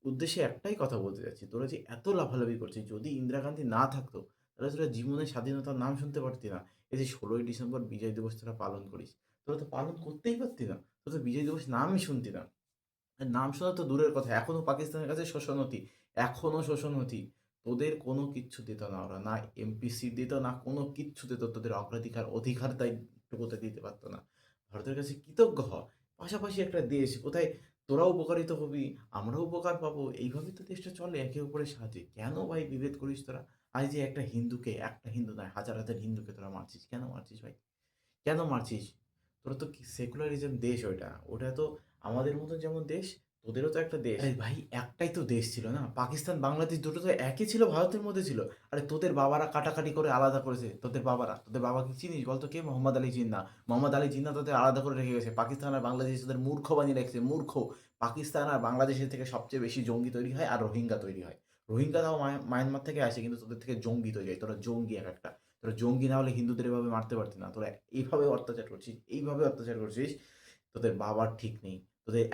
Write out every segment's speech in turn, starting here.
উদ্দেশ্যে একটাই কথা বলতে চাচ্ছি। তোরা যে এত লাফালাফি করছিস, যদি ইন্দিরা গান্ধী না থাকতো, তাহলে তোরা জীবনে স্বাধীনতার নাম শুনতে পারতি না। এই যে ১৬ই ডিসেম্বর বিজয় দিবস তোরা পালন করিস, তোরা তো পালন করতেই পারতি না। তোরা তো বিজয় দিবস নামই শুনতি না। আর নাম শোনা তো দূরের কথা, এখনো পাকিস্তানের কাছে শোষণহতি, এখনো শোষণহতি। তোদের কোনো কিচ্ছু দিত না ওরা। না এমপি সিট দিত, না কোনো কিচ্ছু দিত। তোদের অগ্রাধিকার, অধিকার টুকুতে দিতে পারত না। ভারতের কাছে কৃতজ্ঞ হ। পাশাপাশি একটা দেশ, কোথায় তোরাও উপকারিত হবি, আমরাও উপকার পাবো। এইভাবেই তো দেশটা চলে একে অপরের সাহায্যে। কেন ভাই বিভেদ করিস তোরা? আজ যে একটা হিন্দুকে, একটা হিন্দু নয়, হাজার, হাজার হিন্দুকে তোরা মারছিস। কেন মারছিস ভাই? কেন মারছিস? তোরা তো কি সেকুলারিজম দেশ ওইটা। ওটা তো আমাদের মতো যেমন দেশ, তোদেরও তো একটা দেশ। আরে ভাই একটাই তো দেশ ছিল না? পাকিস্তান, বাংলাদেশ দুটো তো একই ছিল, ভারতের মধ্যে ছিল। আরে তোদের বাবারা কাটাকাটি করে আলাদা করেছে। তোদের বাবারা, তোদের বাবাকে চিনিস বলতো কে? মোহাম্মদ আলী জিন্নাহ। মোহাম্মদ আলী জিন্নাহ তোদের আলাদা করে রেখে গেছে। পাকিস্তান আর বাংলাদেশ তোদের মূর্খ বানিয়ে রেখেছে, মূর্খ। পাকিস্তান আর বাংলাদেশের থেকে সবচেয়ে বেশি জঙ্গি তৈরি হয় আর রোহিঙ্গা তৈরি হয়। রোহিঙ্গা তাও মায়ানমার থেকে আসে, কিন্তু তোদের থেকে জঙ্গি তৈরি হয়। তোরা জঙ্গি একেকটা। তোরা জঙ্গি না হলে হিন্দুদের এভাবে মারতে পারতি না। তোরা এইভাবে অত্যাচার করছিস, এইভাবে অত্যাচার করছিস। তোদের বাবার ঠিক নেই। তোদের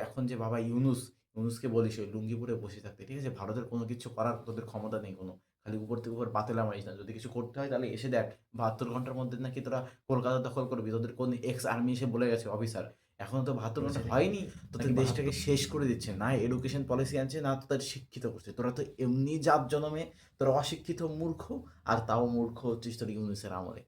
এখন যে বাবা ইউনূসকে বলিস ওই লুঙ্গি পরে বসে থাকতে, ঠিক আছে? ভারতের কোনো কিছু করার তোদের ক্ষমতা নেই কোনো। খালি উপর থেকে উপর বাতেলা মারিস না। যদি কিছু করতে হয় তাহলে এসে দেখ। ৭২ ঘন্টার মধ্যে নাকি তোরা কলকাতা দখল করবি। তোদের কোন এক্স আর্মি এসে বলে গেছে, অফিসার। এখনো তো ৭২ ঘন্টা হয়নি। তোদের দেশটাকে শেষ করে দিচ্ছে। না এডুকেশন পলিসি আনছে, না তোদের শিক্ষিত করছে। তোরা তো এমনি জাত জনমে তোরা অশিক্ষিত মূর্খ, আর তাও মূর্খ হচ্ছিস তোর ইউনূসের আমলে।